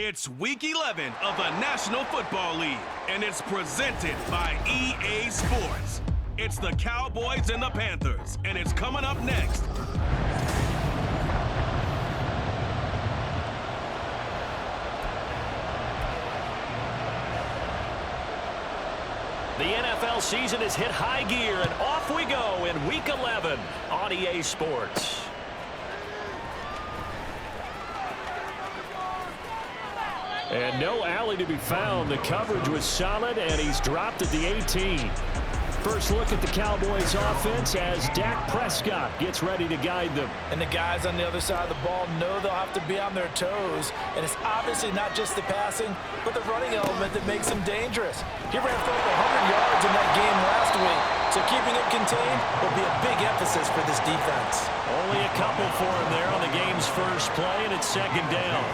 It's Week 11 of the National Football League, and it's presented by EA Sports. It's the Cowboys and the Panthers, and it's coming up next. The NFL season has hit high gear, and off we go in Week 11 on EA Sports. And no alley to be found. The coverage was solid, and he's dropped at the 18. First look at the Cowboys offense as Dak Prescott gets ready to guide them. And the guys on the other side of the ball know they'll have to be on their toes. And it's obviously not just the passing, but the running element that makes him dangerous. He ran for over 100 yards in that game last week. So keeping it contained will be a big emphasis for this defense. Only a couple for him there on the game's first play, and it's second down.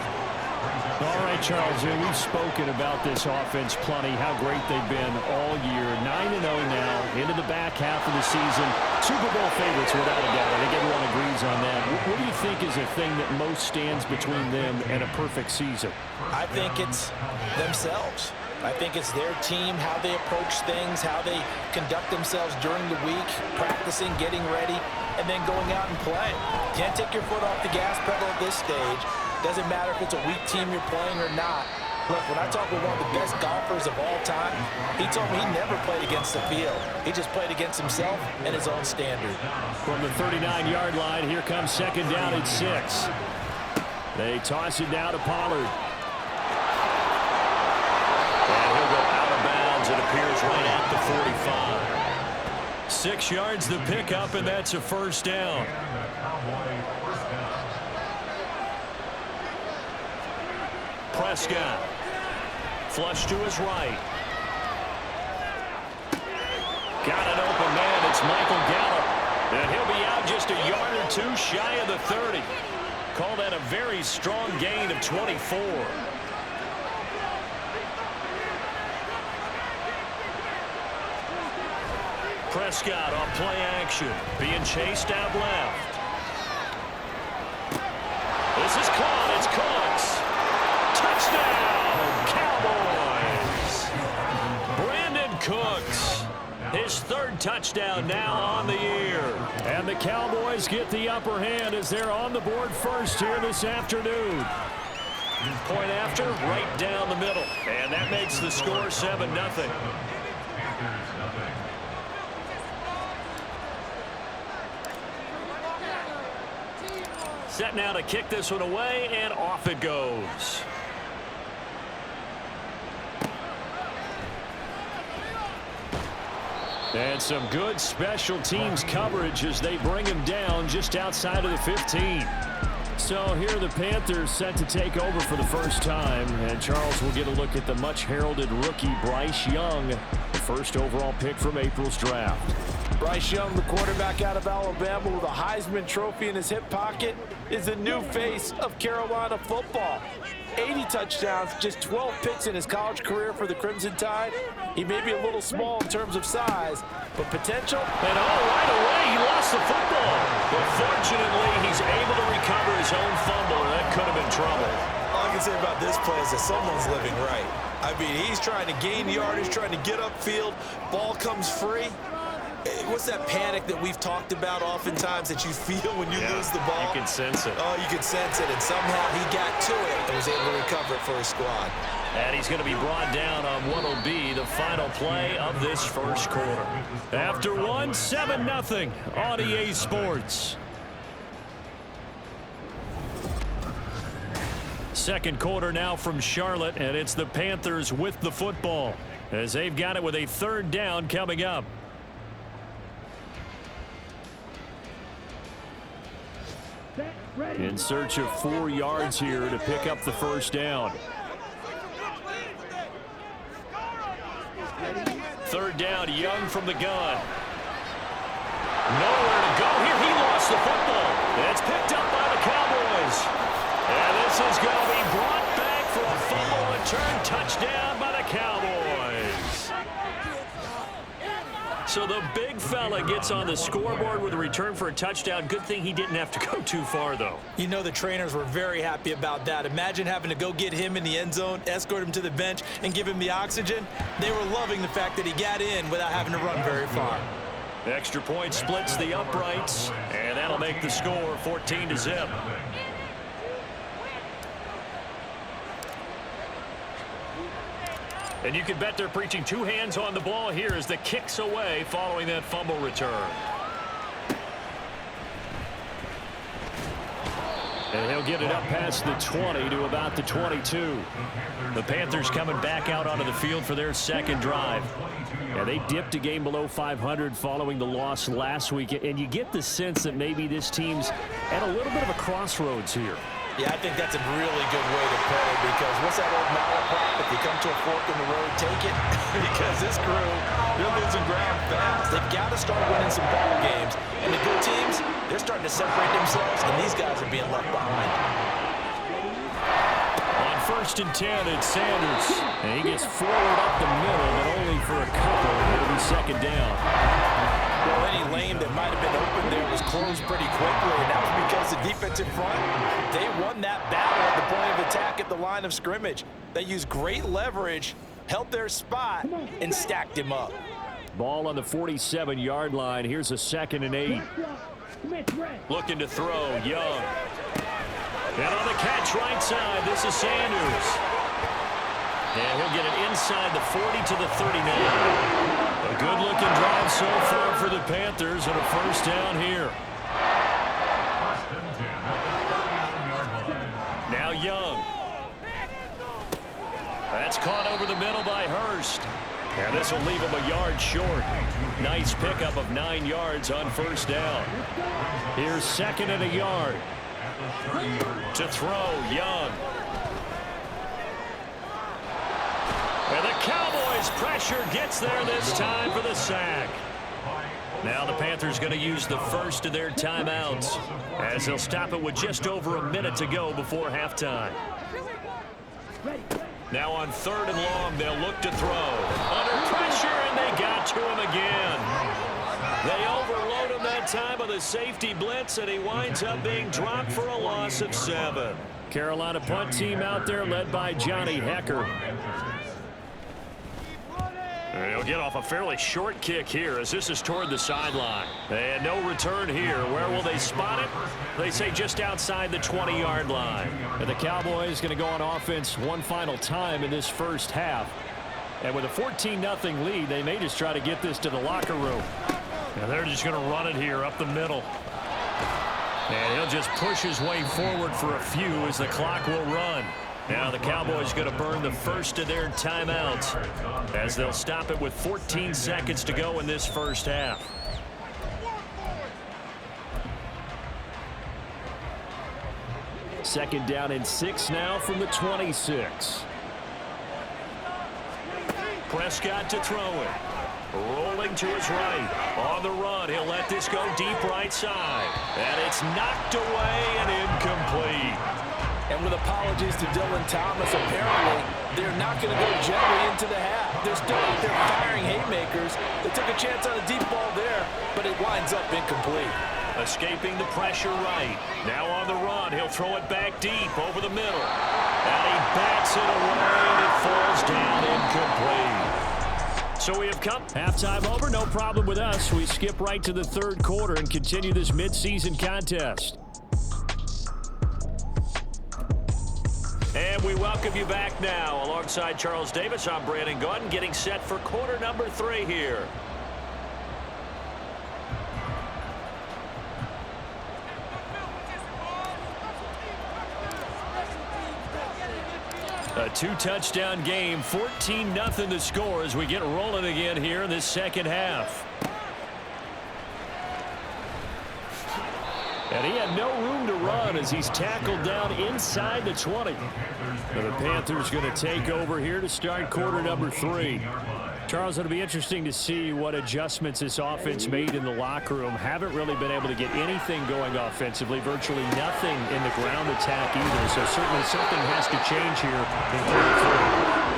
All right, Charles, we've spoken about this offense plenty, how great they've been all year. 9-0 now, into the back half of the season. Super Bowl favorites without a doubt. I think everyone agrees on that. What do you think is the thing that most stands between them and a perfect season? I think it's themselves. I think it's their team, how they approach things, how they conduct themselves during the week, practicing, getting ready, and then going out and playing. Can't take your foot off the gas pedal at this stage. Doesn't matter if it's a weak team you're playing or not. Look, when I talk with one of the best golfers of all time, he told me he never played against the field. He just played against himself and his own standard. From the 39-yard line, here comes second down at 6. They toss it down to Pollard. And he'll go out of bounds. It appears right at the 45. 6 yards the pickup, and that's a first down. Prescott. Flush to his right. Got an open man. It's Michael Gallup. And he'll be out just a yard or two shy of the 30. Call that a very strong gain of 24. Prescott on play action. Being chased out left. This is caught. It's Cooks. Touchdown, Cowboys! Brandon Cooks, his third touchdown now on the year. And the Cowboys get the upper hand as they're on the board first here this afternoon. Point after, right down the middle. And that makes the score 7-0. Set now to kick this one away, and off it goes. And some good special teams coverage as they bring him down just outside of the 15. So here are the Panthers set to take over for the first time. And Charles will get a look at the much-heralded rookie Bryce Young, the first overall pick from April's draft. Bryce Young, the quarterback out of Alabama with a Heisman Trophy in his hip pocket, is the new face of Carolina football. 80 touchdowns, just 12 picks in his college career for the Crimson Tide. He may be a little small in terms of size, but potential. And right away, he lost the football. But fortunately, he's able to recover his own fumble, and that could have been trouble. All I can say about this play is that someone's living right. I mean, he's trying to gain yardage, trying to get upfield. Ball comes free. What's that panic that we've talked about oftentimes that you feel when you lose the ball? You can sense it. Oh, you can sense it, and somehow he got to it and was able to recover it for his squad. And he's going to be brought down on what will be the final play of this first quarter. After one, 7-0 on EA Sports. Second quarter now from Charlotte, and it's the Panthers with the football as they've got it with a third down coming up. In search of 4 yards here to pick up the first down. Third down, Young from the gun. Nowhere to go here. He lost the football. It's picked up by the Cowboys. And this is going to be brought back for a fumble return touchdown by the Cowboys. So the big fella gets on the scoreboard with a return for a touchdown. Good thing he didn't have to go too far, though. You know the trainers were very happy about that. Imagine having to go get him in the end zone, escort him to the bench, and give him the oxygen. They were loving the fact that he got in without having to run very far. The extra point splits the uprights, and that'll make the score 14-0. And you can bet they're preaching two hands on the ball here as the kick's away following that fumble return. And he'll get it up past the 20 to about the 22. The Panthers coming back out onto the field for their second drive. Yeah, they dipped a game below 500 following the loss last week, and you get the sense that maybe this team's at a little bit of a crossroads here. Yeah, I think that's a really good way to put it, because what's that old malaprop? If you come to a fork in the road, take it. Because this crew, they're losing ground fast. They've got to start winning some ball games. And the good teams, they're starting to separate themselves, and these guys are being left behind. On 1st and 10, it's Sanders. And he gets forward up the middle, but only for a couple. It'll be second down. Well, any lane that might have been open there was closed pretty quickly, and that was because the defensive front, they won that battle at the point of attack at the line of scrimmage. They used great leverage, held their spot, and stacked him up. Ball on the 47-yard line. Here's a 2nd and 8. Looking to throw, Young. And on the catch right side, this is Sanders. And he'll get it inside the 40 to the 39. A good-looking drive so far for the Panthers, and a first down here. Now Young. That's caught over the middle by Hurst. And this will leave him a yard short. Nice pickup of 9 yards on first down. Here's 2nd and a yard. To throw, Young. And the Cowboys' pressure gets there this time for the sack. Now the Panthers going to use the first of their timeouts, as they'll stop it with just over a minute to go before halftime. Now on 3rd and long, they'll look to throw. Under pressure, and they got to him again. They overload him that time with a safety blitz, and he winds up being dropped for a loss of 7. Carolina punt team out there led by Johnny Hecker. He'll get off a fairly short kick here as this is toward the sideline. And no return here. Where will they spot it? They say just outside the 20-yard line. And the Cowboys going to go on offense one final time in this first half. And with a 14-0 lead, they may just try to get this to the locker room. And they're just going to run it here up the middle. And he'll just push his way forward for a few as the clock will run. Now the Cowboys going to burn the first of their timeouts as they'll stop it with 14 seconds to go in this first half. Second down and 6 now from the 26. Prescott to throw it. Rolling to his right. On the run, he'll let this go deep right side. And it's knocked away and incomplete. And with apologies to Dylan Thomas, apparently they're not going to go gently into the half. They're still out there firing haymakers. They took a chance on a deep ball there, but it winds up incomplete. Escaping the pressure right. Now on the run, he'll throw it back deep over the middle. And he bats it away, and it falls down incomplete. So we have come. Halftime over, no problem with us. We skip right to the 3rd quarter and continue this midseason contest. And we welcome you back now. Alongside Charles Davis, I'm Brandon Gaudin, getting set for quarter number 3 here. A 2-touchdown game, 14-0 the score as we get rolling again here in this second half. And he had no room to run as he's tackled down inside the 20. And the Panthers going to take over here to start quarter number 3. Charles, it'll be interesting to see what adjustments this offense made in the locker room. Haven't really been able to get anything going offensively, virtually nothing in the ground attack either. So certainly something has to change here in quarter 3.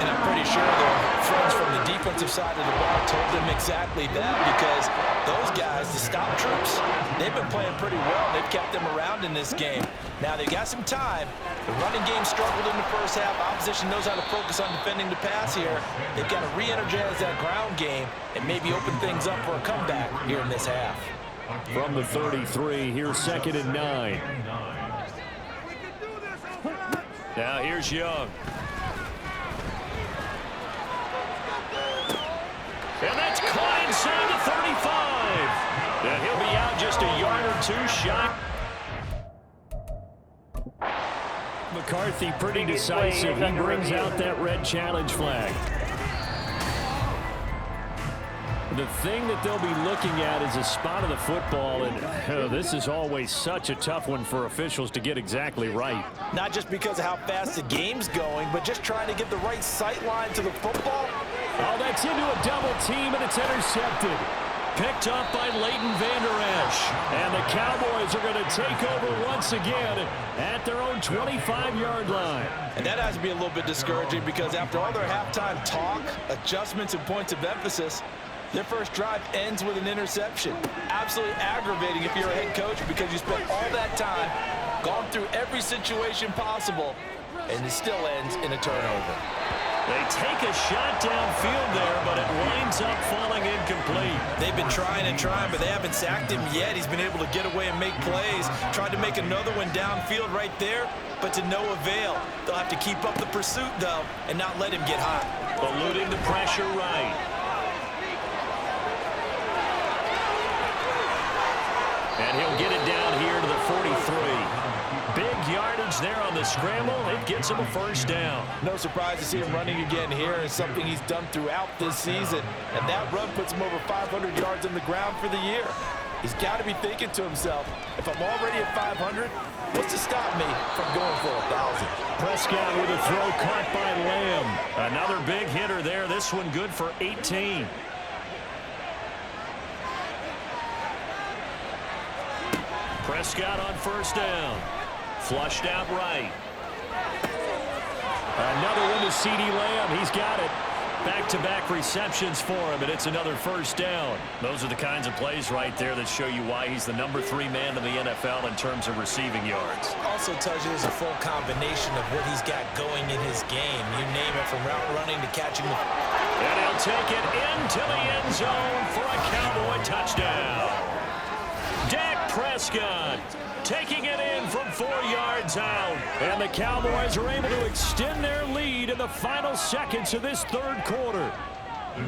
And I'm pretty sure they're friends from the defensive side of the ball told them exactly that, because those guys, the stop troops, they've been playing pretty well. They've kept them around in this game. Now they've got some time. The running game struggled in the first half. Opposition knows how to focus on defending the pass here. They've got to re-energize that ground game and maybe open things up for a comeback here in this half. From the 33, here's 2nd and 9. Now here's Young. And that's caught inside the 35. And he'll be out just a yard or two shy. McCarthy pretty decisive. He brings out that red challenge flag. The thing that they'll be looking at is a spot of the football, and this is always such a tough one for officials to get exactly right. Not just because of how fast the game's going, but just trying to get the right sight line to the football. Oh, that's into a double team, and it's intercepted. Picked up by Leighton Vander Esch. And the Cowboys are going to take over once again at their own 25-yard line. And that has to be a little bit discouraging, because after all their halftime talk, adjustments, and points of emphasis, their first drive ends with an interception. Absolutely aggravating if you're a head coach, because you spent all that time, gone through every situation possible, and it still ends in a turnover. They take a shot downfield there, but it winds up falling incomplete. They've been trying and trying, but they haven't sacked him yet. He's been able to get away and make plays. Tried to make another one downfield right there, but to no avail. They'll have to keep up the pursuit, though, and not let him get hot. Eluding the pressure right. And he'll get it down here to the 43. Big yardage there on the scramble. It gets him a first down. No surprise to see him running again here. It's something he's done throughout this season. And that run puts him over 500 yards on the ground for the year. He's got to be thinking to himself, if I'm already at 500, what's to stop me from going for 1,000? Prescott with a throw caught by Lamb. Another big hitter there. This one good for 18. Prescott on first down. Flushed out right. Another one to CeeDee Lamb. He's got it. Back-to-back receptions for him, and it's another first down. Those are the kinds of plays right there that show you why he's the number 3 man in the NFL in terms of receiving yards. Also tells you there's a full combination of what he's got going in his game. You name it, from route running to catching the... And he'll take it into the end zone for a Cowboy touchdown. Dak Prescott taking it in from 4 yards out. And the Cowboys are able to extend their lead in the final seconds of this third quarter.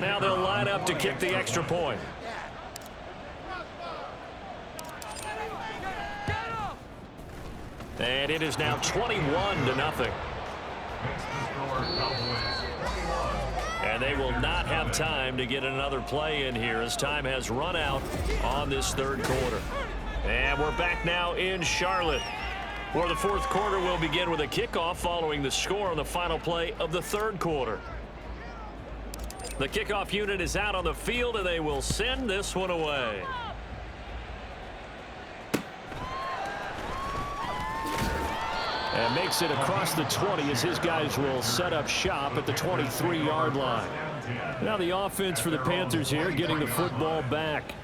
Now they'll line up to kick the extra point. And it is now 21-0. And they will not have time to get another play in here as time has run out on this third quarter. And we're back now in Charlotte, where the fourth quarter will begin with a kickoff following the score on the final play of the third quarter. The kickoff unit is out on the field, and they will send this one away. And makes it across the 20 as his guys will set up shop at the 23-yard line. Now the offense for the Panthers here, getting the football back.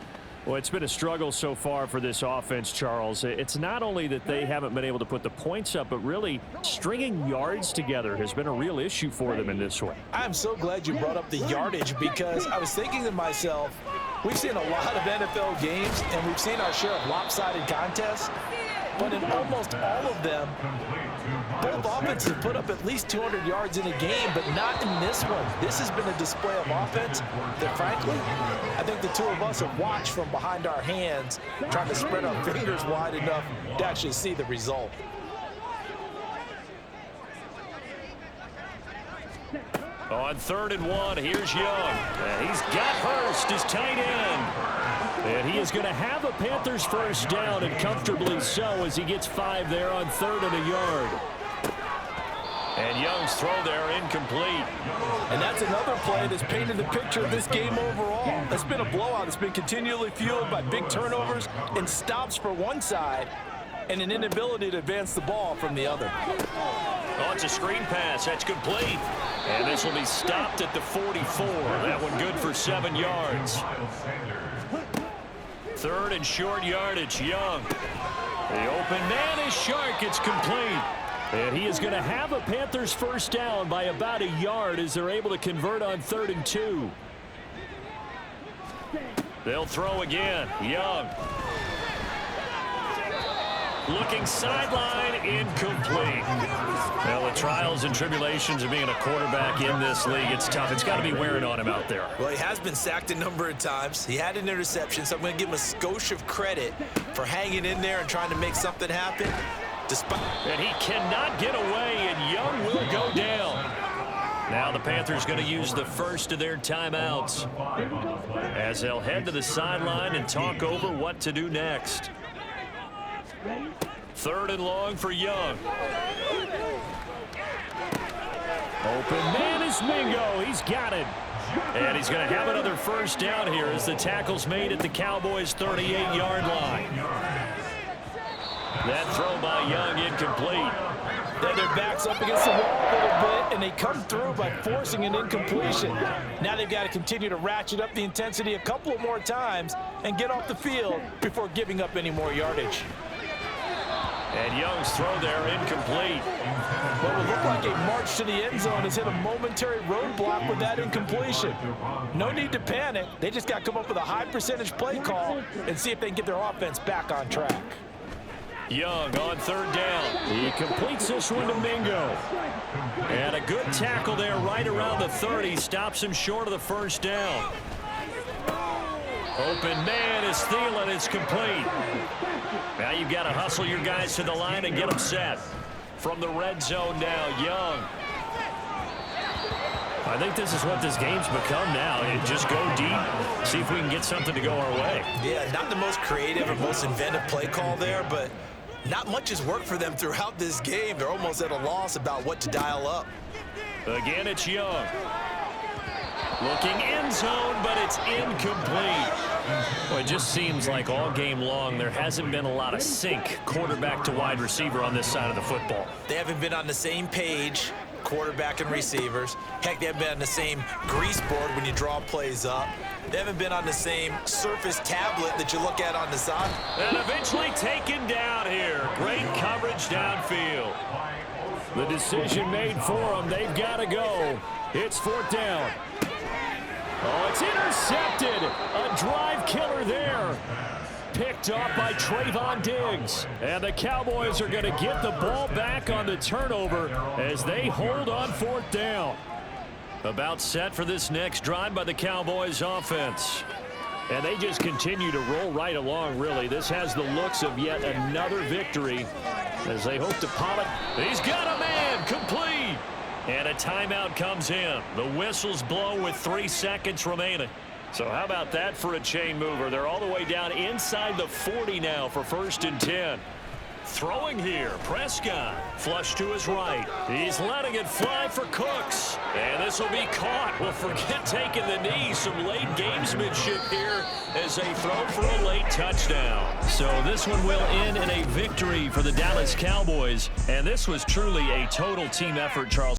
Well, it's been a struggle so far for this offense, Charles. It's not only that they haven't been able to put the points up, but really stringing yards together has been a real issue for them in this one. I'm so glad you brought up the yardage, because I was thinking to myself, we've seen a lot of NFL games, and we've seen our share of lopsided contests. But in almost all of them, both offenses put up at least 200 yards in a game, but not in this one. This has been a display of offense that, frankly, I think the two of us have watched from behind our hands, trying to spread our fingers wide enough to actually see the result. On 3rd and 1, here's Young. And he's got Hurst, his tight end. And he is going to have a Panthers first down, and comfortably so, as he gets 5 there on 3rd and a yard. And Young's throw there incomplete. And that's another play that's painted the picture of this game overall. It's been a blowout. It's been continually fueled by big turnovers and stops for one side, and an inability to advance the ball from the other. Oh, it's a screen pass. That's complete. And this will be stopped at the 44. That one good for 7 yards. Third and short yardage, Young. The open man is Shark. It's complete. And he is going to have a Panthers first down by about a yard as they're able to convert on 3rd and 2. They'll throw again. Young. Looking sideline, incomplete. Well, the trials and tribulations of being a quarterback in this league, it's tough. It's got to be wearing on him out there. Well, he has been sacked a number of times. He had an interception, so I'm going to give him a skosh of credit for hanging in there and trying to make something happen. And he cannot get away, and Young will go down. Now the Panthers going to use the first of their timeouts as they'll head to the sideline and talk over what to do next. 3rd and long for Young. Open man is Mingo. He's got it. And he's going to have another first down here as the tackle's made at the Cowboys' 38-yard line. That throw by Young incomplete. Then their back's up against the wall a little bit, and they come through by forcing an incompletion. Now they've got to continue to ratchet up the intensity a couple of more times and get off the field before giving up any more yardage. And Young's throw there incomplete. What would look like a march to the end zone has hit a momentary roadblock with that incompletion. No need to panic. They just got to come up with a high percentage play call and see if they can get their offense back on track. Young on 3rd down. He completes this one to Mingo. And a good tackle there right around the 30. Stops him short of the first down. Open man is Thielen. It's complete. Now you've got to hustle your guys to the line and get them set. From the red zone now, Young. I think this is what this game's become now. Just go deep, see if we can get something to go our way. Yeah, not the most creative or most inventive play call there, but not much has worked for them throughout this game. They're almost at a loss about what to dial up. Again, it's Young. Looking end zone, but it's incomplete. Well, it just seems like all game long there hasn't been a lot of sync quarterback to wide receiver on this side of the football. They haven't been on the same page, quarterback and receivers. Heck, they haven't been on the same grease board when you draw plays up. They haven't been on the same surface tablet that you look at on the side. And eventually taken down here. Great coverage downfield. The decision made for them. They've got to go. It's 4th down. Oh, it's intercepted. A drive killer there. Picked off by Trayvon Diggs. And the Cowboys are going to get the ball back on the turnover as they hold on 4th down. About set for this next drive by the Cowboys offense. And they just continue to roll right along, really. This has the looks of yet another victory as they hope to pop it. He's got a man, complete. And a timeout comes in. The whistles blow with 3 seconds remaining. So how about that for a chain mover? They're all the way down inside the 40 now for 1st and 10. Throwing here, Prescott. Flush to his right. He's letting it fly for Cooks. And this will be caught. Well, forget taking the knee. Some late gamesmanship here as they throw for a late touchdown. So this one will end in a victory for the Dallas Cowboys. And this was truly a total team effort, Charles.